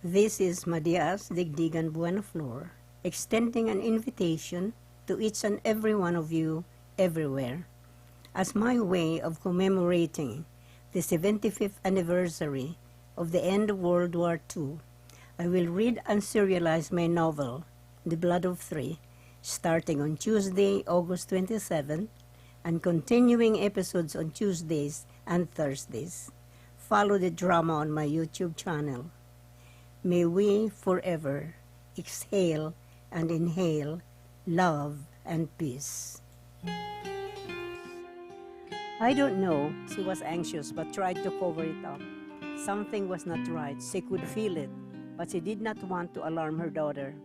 This is Madia-as Digdigan Buenaflor, extending an invitation to each and every one of you everywhere. As my way of commemorating the 75th anniversary of the end of World War II, I will read and serialize my novel, The Blood of Three, starting on Tuesday, August 27, and continuing episodes on Tuesdays and Thursdays. Follow the drama on my YouTube channel. May we forever exhale and inhale love and peace. I don't know. She was anxious but tried to cover it up. Something was not right. She could feel it, but she did not want to alarm her daughter.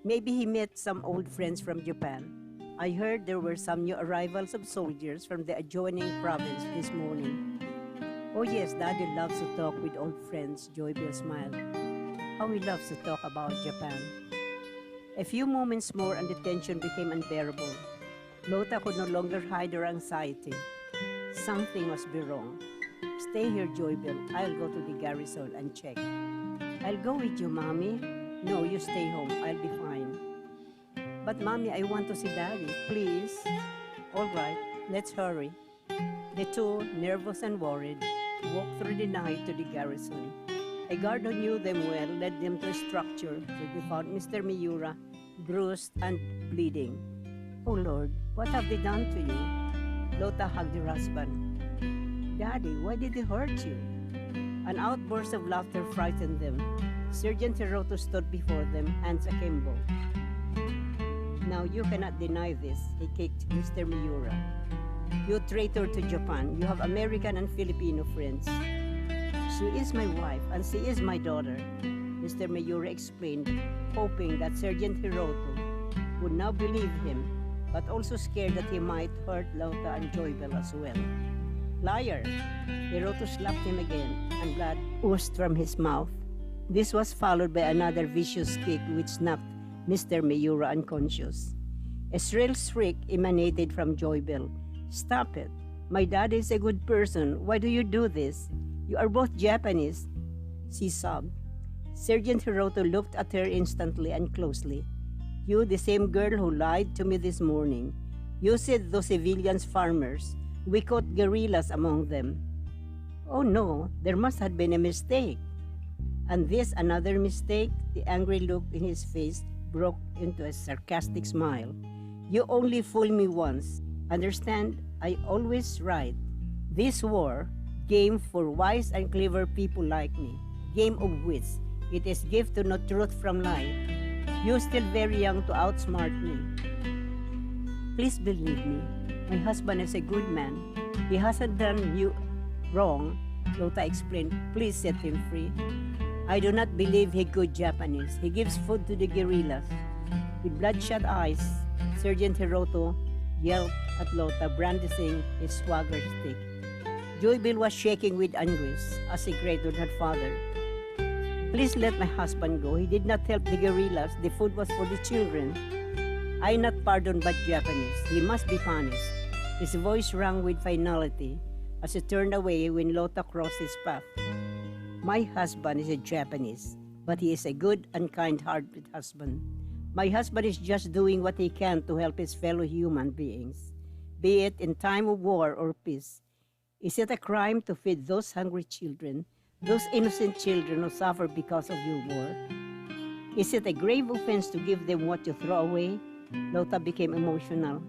Maybe he met some old friends from Japan. I heard there were some new arrivals of soldiers from the adjoining province this morning. Oh yes, Daddy loves to talk with old friends, Joybill smiled. How he loves to talk about Japan. A few moments more and the tension became unbearable. Lota could no longer hide her anxiety. Something must be wrong. Stay here, Joybill. I'll go to the garrison and check. I'll go with you, Mommy. No, you stay home. I'll be fine. But Mommy, I want to see Daddy, please. All right, let's hurry. The two, nervous and worried, walked through the night to the garrison. A guard who knew them well led them to a structure where they found Mr. Miura, bruised and bleeding. Oh Lord, what have they done to you? Lota hugged her husband. Daddy, why did they hurt you? An outburst of laughter frightened them. Sergeant Hiroto stood before them, hands akimbo. Now you cannot deny this, he kicked Mr. Miura. You traitor to Japan, you have American and Filipino friends. She is my wife and she is my daughter, Mr. Miura explained, hoping that Sergeant Hiroto would now believe him, but also scared that he might hurt Lota and Joybill as well. Liar! Hiroto slapped him again, and blood oozed from his mouth. This was followed by another vicious kick which knocked Mr. Miura unconscious. A shrill shriek emanated from Joybill. Stop it! My dad is a good person. Why do you do this? You are both Japanese, she sobbed. Sergeant Hiroto looked at her instantly and closely. You, the same girl who lied to me this morning. You said those civilians farmers. We caught guerrillas among them. Oh no, there must have been a mistake. And this another mistake? The angry look in his face broke into a sarcastic smile. You only fool me once. Understand? I always right. This war, game for wise and clever people like me. Game of wits. It is gift to know truth from lie. You're still very young to outsmart me. Please believe me. My husband is a good man. He hasn't done you wrong, Lota explained. Please set him free. I do not believe he good Japanese. He gives food to the guerrillas. With bloodshot eyes, Sergeant Hiroto yelled at Lota, brandishing his swagger stick. Joybill was shaking with anguish as he greeted her father. Please let my husband go. He did not help the guerrillas. The food was for the children. I not pardon but Japanese. He must be punished. His voice rang with finality as he turned away when Lota crossed his path. My husband is a Japanese, but he is a good and kind-hearted husband. My husband is just doing what he can to help his fellow human beings, be it in time of war or peace. Is it a crime to feed those hungry children, those innocent children who suffer because of your war? Is it a grave offense to give them what you throw away? Lota became emotional.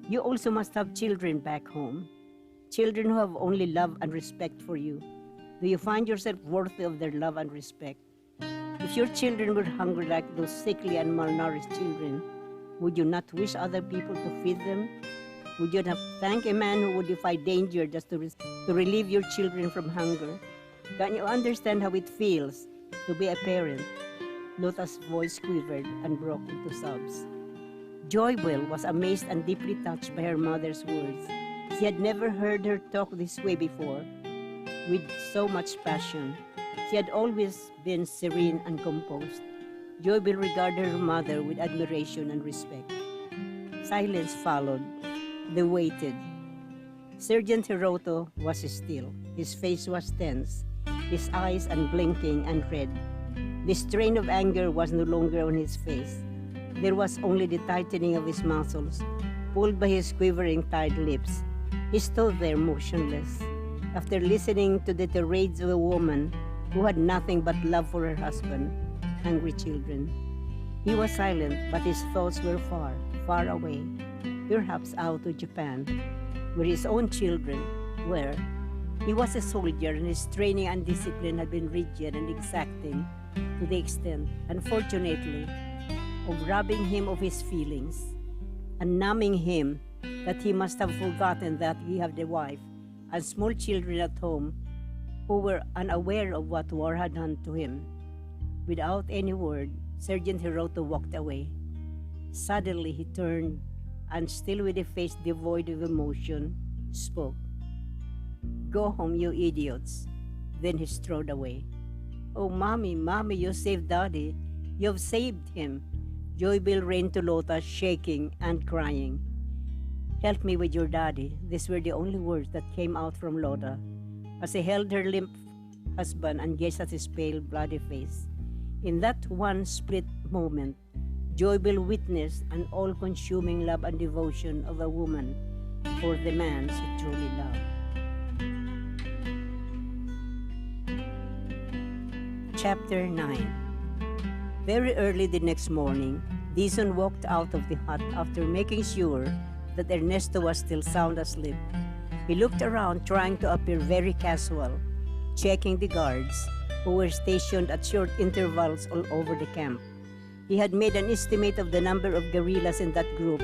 You also must have children back home, children who have only love and respect for you. Do you find yourself worthy of their love and respect? If your children were hungry like those sickly and malnourished children, would you not wish other people to feed them? Would you not thank a man who would defy danger just to relieve your children from hunger? Can you understand how it feels to be a parent? Lota's voice quivered and broke into sobs. Joybill was amazed and deeply touched by her mother's words. She had never heard her talk this way before, with so much passion. She had always been serene and composed. Joybill regarded her mother with admiration and respect. Silence followed. They waited. Sergeant Hiroto was still. His face was tense. his eyes unblinking and red. The strain of anger was no longer on his face. There was only the tightening of his muscles, pulled by his quivering tight lips. He stood there motionless, after listening to the tirades of a woman who had nothing but love for her husband, hungry children. He was silent, but his thoughts were far, far away, perhaps out to Japan, where his own children were. He was a soldier, and his training and discipline had been rigid and exacting to the extent, unfortunately, of robbing him of his feelings and numbing him, that he must have forgotten that he had a wife and small children at home who were unaware of what war had done to him. Without any word, Sergeant Hiroto walked away. Suddenly he turned and, still with a face devoid of emotion, spoke. "Go home, you idiots." Then he strode away. "Oh, Mommy, Mommy, you saved Daddy. You've saved him." Joybill ran to Lota, shaking and crying. "Help me with your daddy." These were the only words that came out from Lota, as he held her limp husband and gazed at his pale, bloody face. In that one split moment, Joybill witnessed an all-consuming love and devotion of a woman for the man she truly loved. Chapter 9. Very early the next morning, Dizon walked out of the hut after making sure that Ernesto was still sound asleep. He looked around, trying to appear very casual, checking the guards, who were stationed at short intervals all over the camp. He had made an estimate of the number of guerrillas in that group,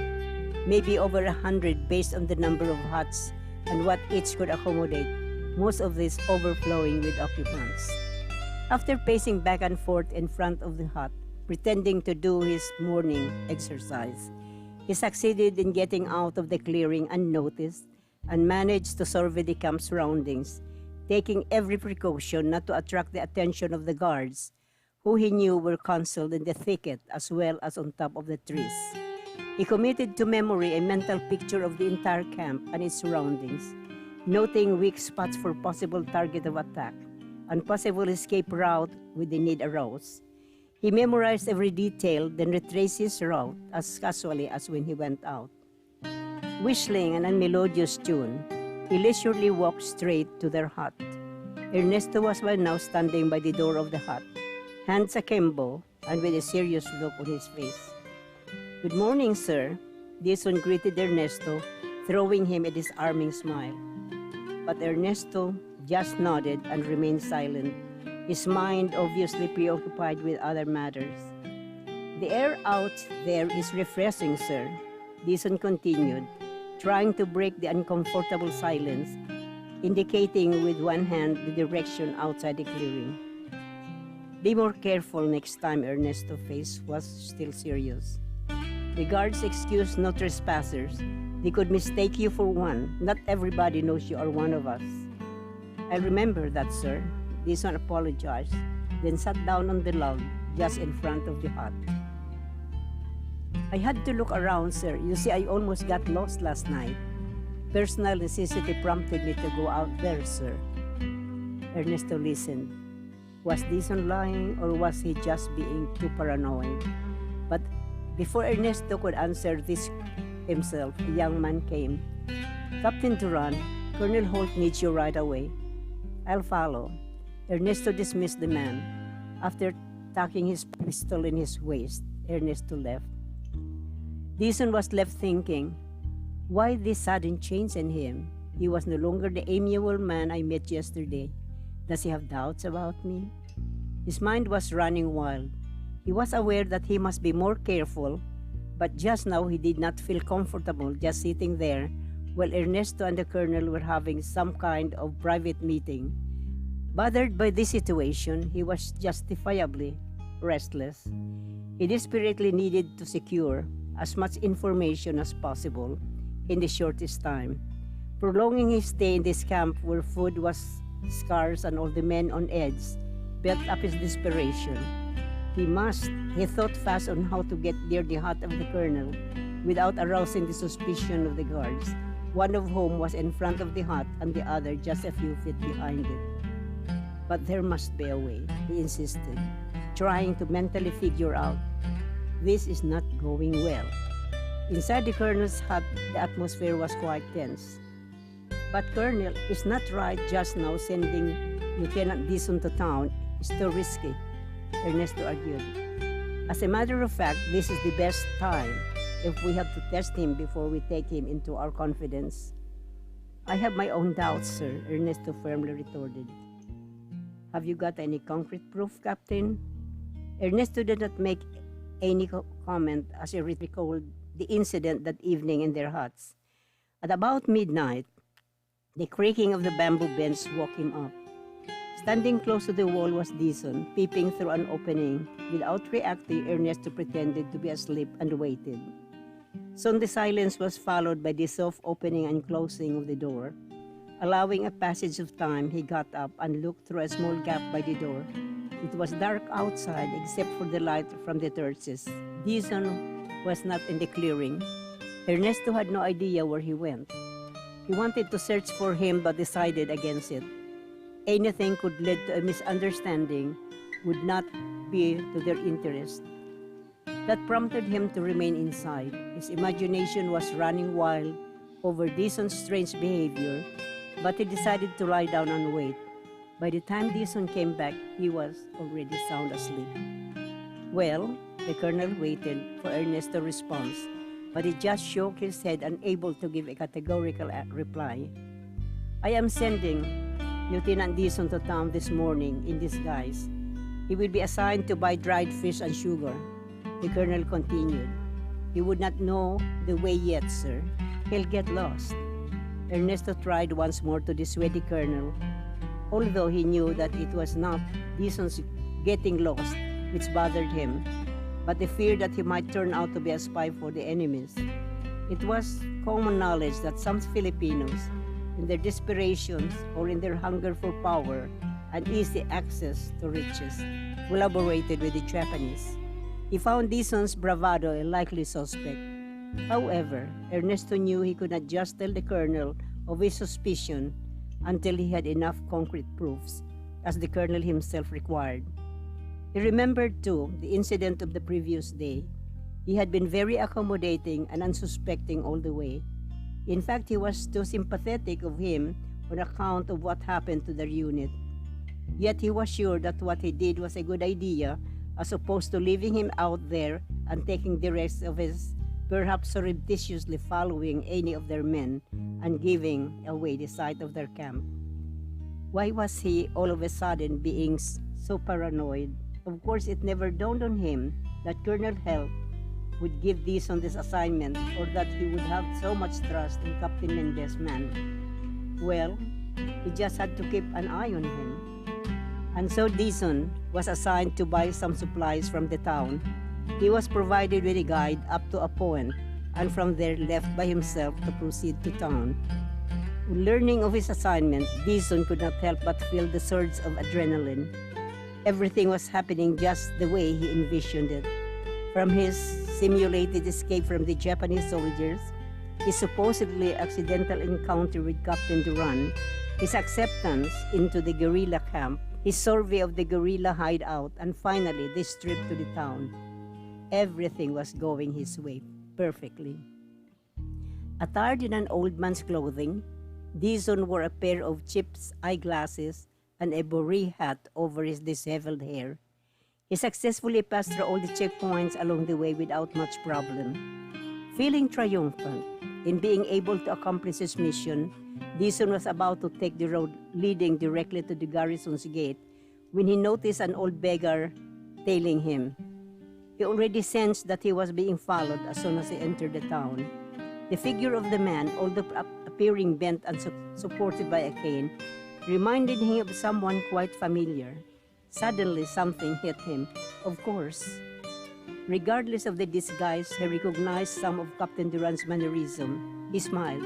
maybe over 100 based on the number of huts and what each could accommodate, most of these overflowing with occupants. After pacing back and forth in front of the hut, pretending to do his morning exercise, he succeeded in getting out of the clearing unnoticed and managed to survey the camp surroundings, taking every precaution not to attract the attention of the guards, who he knew were concealed in the thicket as well as on top of the trees. He committed to memory a mental picture of the entire camp and its surroundings, noting weak spots for possible target of attack and possible escape route when the need arose. He memorized every detail, then retraced his route as casually as when he went out. Whistling an unmelodious tune, he leisurely walked straight to their hut. Ernesto was by now standing by the door of the hut, hands akimbo and with a serious look on his face. "Good morning, sir." Dizon greeted Ernesto, throwing him a disarming smile. But Ernesto just nodded and remained silent, his mind obviously preoccupied with other matters. "The air out there is refreshing, sir," Dizon continued, trying to break the uncomfortable silence, indicating with one hand the direction outside the clearing. "Be more careful next time." Ernesto's face was still serious. "The guards excuse no trespassers. They could mistake you for one. Not everybody knows you are one of us." "I remember that, sir." Dizon apologized, then sat down on the log just in front of the hut. "I had to look around, sir. You see, I almost got lost last night. Personal necessity prompted me to go out there, sir." Ernesto listened. Was Dizon lying, or was he just being too paranoid? But before Ernesto could answer this himself, the young man came. "Captain Duran, Colonel Holt needs you right away." "I'll follow." Ernesto dismissed the man. After tucking his pistol in his waist, Ernesto left. Dizon was left thinking, why this sudden change in him? He was no longer the amiable man I met yesterday. Does he have doubts about me? His mind was running wild. He was aware that he must be more careful, but just now he did not feel comfortable just sitting there while Ernesto and the colonel were having some kind of private meeting. Bothered by this situation, he was justifiably restless. He desperately needed to secure as much information as possible in the shortest time. Prolonging his stay in this camp where food was scarce and all the men on edge built up his desperation. He thought fast on how to get near the hut of the colonel without arousing the suspicion of the guards, one of whom was in front of the hut and the other just a few feet behind it. But there must be a way, he insisted, trying to mentally figure out. This is not going well. Inside the colonel's hut, the atmosphere was quite tense. But Colonel, it's not right just now sending Lieutenant Dizon to town. It's too risky, Ernesto argued. As a matter of fact, this is the best time if we have to test him before we take him into our confidence. I have my own doubts, sir, Ernesto firmly retorted. Have you got any concrete proof, Captain? Ernesto did not make any comment as he recalled the incident that evening in their huts. At about midnight, the creaking of the bamboo bench woke him up. Standing close to the wall was Dizon, peeping through an opening. Without reacting, Ernesto pretended to be asleep and waited. Soon the silence was followed by the soft opening and closing of the door. Allowing a passage of time, he got up and looked through a small gap by the door. It was dark outside except for the light from the torches. Dizon was not in the clearing. Ernesto had no idea where he went. He wanted to search for him but decided against it. Anything could lead to a misunderstanding would not be to their interest. That prompted him to remain inside. His imagination was running wild over Dizon's strange behavior, but he decided to lie down and wait. By the time Dizon came back, he was already sound asleep. Well, the colonel waited for Ernesto's response, but he just shook his head, unable to give a categorical reply. I am sending Lieutenant Dizon to town this morning in disguise. He will be assigned to buy dried fish and sugar. The colonel continued. He would not know the way yet, sir. He'll get lost. Ernesto tried once more to dissuade the colonel, although he knew that it was not Dizon's getting lost which bothered him, but the fear that he might turn out to be a spy for the enemies. It was common knowledge that some Filipinos, in their desperations or in their hunger for power and easy access to riches, collaborated with the Japanese. He found Dizon's bravado a likely suspect. However, Ernesto knew he could not just tell the colonel of his suspicion until he had enough concrete proofs, as the colonel himself required. He remembered, too, the incident of the previous day. He had been very accommodating and unsuspecting all the way. In fact, he was too sympathetic of him on account of what happened to their unit. Yet he was sure that what he did was a good idea, as opposed to leaving him out there and taking the rest of his, perhaps surreptitiously following any of their men and giving away the site of their camp. Why was he all of a sudden being so paranoid? Of course, it never dawned on him that Colonel Help would give Dizon this assignment, or that he would have so much trust in Captain Mendez's man. Well, he just had to keep an eye on him. And so Dizon was assigned to buy some supplies from the town. He was provided with a guide up to a point, and from there left by himself to proceed to town. Learning of his assignment, Dizon could not help but feel the surge of adrenaline. Everything was happening just the way he envisioned it. From his simulated escape from the Japanese soldiers, his supposedly accidental encounter with Captain Duran, his acceptance into the guerrilla camp, his survey of the guerrilla hideout, and finally this trip to the town. Everything was going his way perfectly. Attired in an old man's clothing, Dizon wore a pair of Chip's eyeglasses and a beret hat over his disheveled hair. He successfully passed through all the checkpoints along the way without much problem. Feeling triumphant in being able to accomplish his mission, Dizon was about to take the road leading directly to the garrison's gate when he noticed an old beggar tailing him. He already sensed that he was being followed as soon as he entered the town. The figure of the man, although appearing bent and supported by a cane, reminded him of someone quite familiar. Suddenly, something hit him. Of course, regardless of the disguise, he recognized some of Captain Duran's mannerism. He smiled.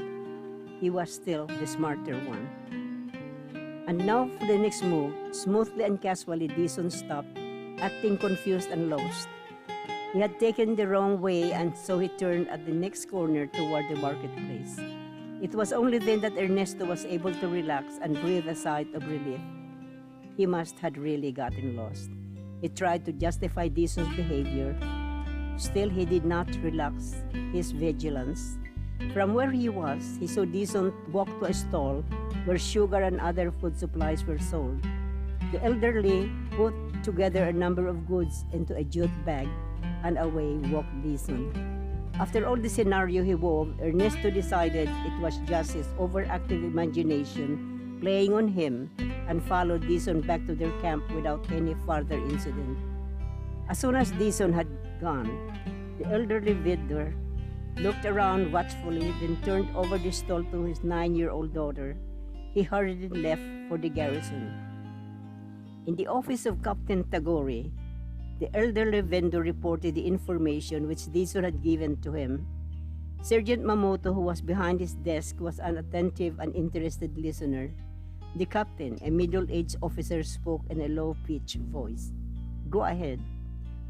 He was still the smarter one. And now for the next move. Smoothly and casually, Dizon stopped, acting confused and lost. He had taken the wrong way, and so he turned at the next corner toward the marketplace. It was only then that Ernesto was able to relax and breathe a sigh of relief. He must have really gotten lost. He tried to justify Dison's behavior. Still, he did not relax his vigilance. From where he was, he saw Dison walk to a stall where sugar and other food supplies were sold. The elderly put together a number of goods into a jute bag, and away walked Dison. After all the scenario he wove, Ernesto decided it was just his overactive imagination playing on him, and followed Dison back to their camp without any further incident. As soon as Dison had gone, the elderly vendor looked around watchfully, then turned over the stall to his 9-year-old daughter. He hurriedly left for the garrison. In the office of Captain Tagore, the elderly vendor reported the information which Dison had given to him. Sergeant Mamoto, who was behind his desk, was an attentive and interested listener. The captain, a middle-aged officer, spoke in a low-pitched voice. "Go ahead.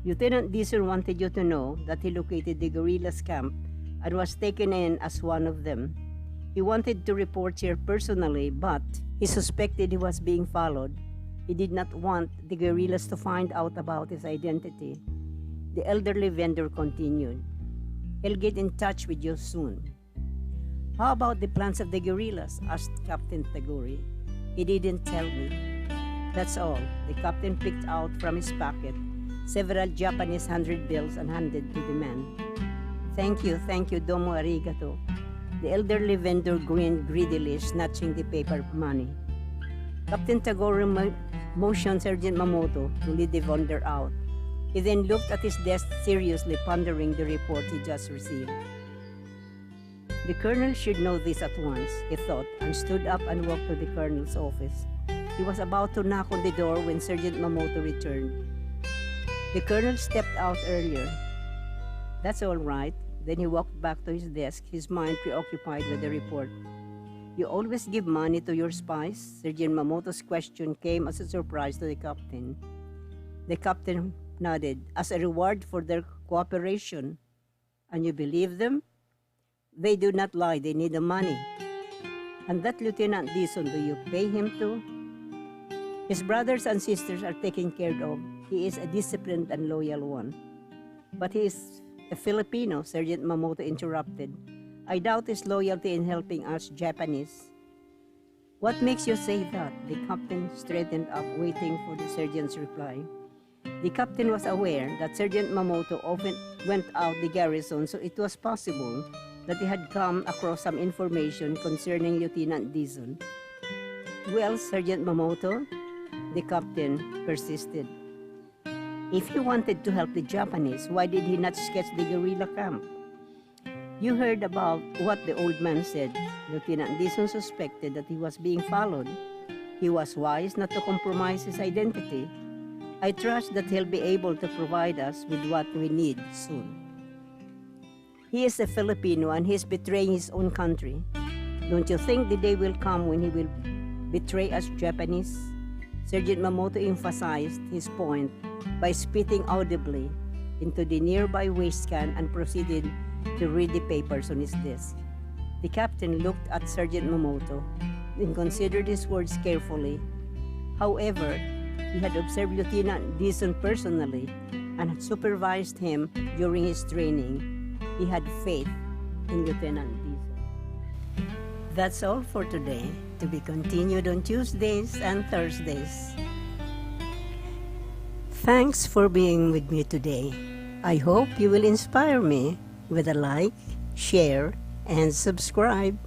Lieutenant Dison wanted you to know that he located the guerrillas' camp and was taken in as one of them. He wanted to report here personally, but he suspected he was being followed. He did not want the guerrillas to find out about his identity." The elderly vendor continued. "He'll get in touch with you soon." "How about the plans of the guerrillas?" asked Captain Tagore. "He didn't tell me." "That's all." The captain picked out from his pocket several Japanese 100 bills and handed to the man. Thank you, domo arigato." The elderly vendor grinned greedily, snatching the paper money. Captain Tagore motioned Sergeant Mamoto to lead the vendor out. He then looked at his desk seriously, pondering the report he just received. The colonel should know this at once, he thought, and stood up and walked to the colonel's office. He was about to knock on the door when Sergeant Mamoto returned. The colonel stepped out earlier. "That's all right." Then he walked back to his desk, his mind preoccupied with the report. "You always give money to your spies?" Sergeant Mamoto's question came as a surprise to the captain. The captain nodded. "As a reward for their cooperation." "And you believe them?" "They do not lie, they need the money." "And that Lieutenant Dison, do you pay him too?" "His brothers and sisters are taken care of. He is a disciplined and loyal one." "But he is a Filipino," Sergeant Mamoto interrupted. "I doubt his loyalty in helping us Japanese." "What makes you say that?" The captain straightened up, waiting for the sergeant's reply. The captain was aware that Sergeant Mamoto often went out the garrison, so it was possible that he had come across some information concerning Lieutenant Dison. "Well, Sergeant Mamoto," the captain persisted, "if he wanted to help the Japanese, why did he not sketch the guerrilla camp? You heard about what the old man said. Lieutenant Dison suspected that he was being followed. He was wise not to compromise his identity. I trust that he'll be able to provide us with what we need soon. He is a Filipino and he's betraying his own country. Don't you think the day will come when he will betray us Japanese?" Sergeant Mamoto emphasized his point by spitting audibly into the nearby waste can and proceeded to read the papers on his desk. The captain looked at Sergeant Mamoto, then considered his words carefully. However, he had observed Lieutenant Dison personally and had supervised him during his training. He had faith in Lieutenant Dison. That's all for today, to be continued on Tuesdays and Thursdays. Thanks for being with me today. I hope you will inspire me with a like, share, and subscribe.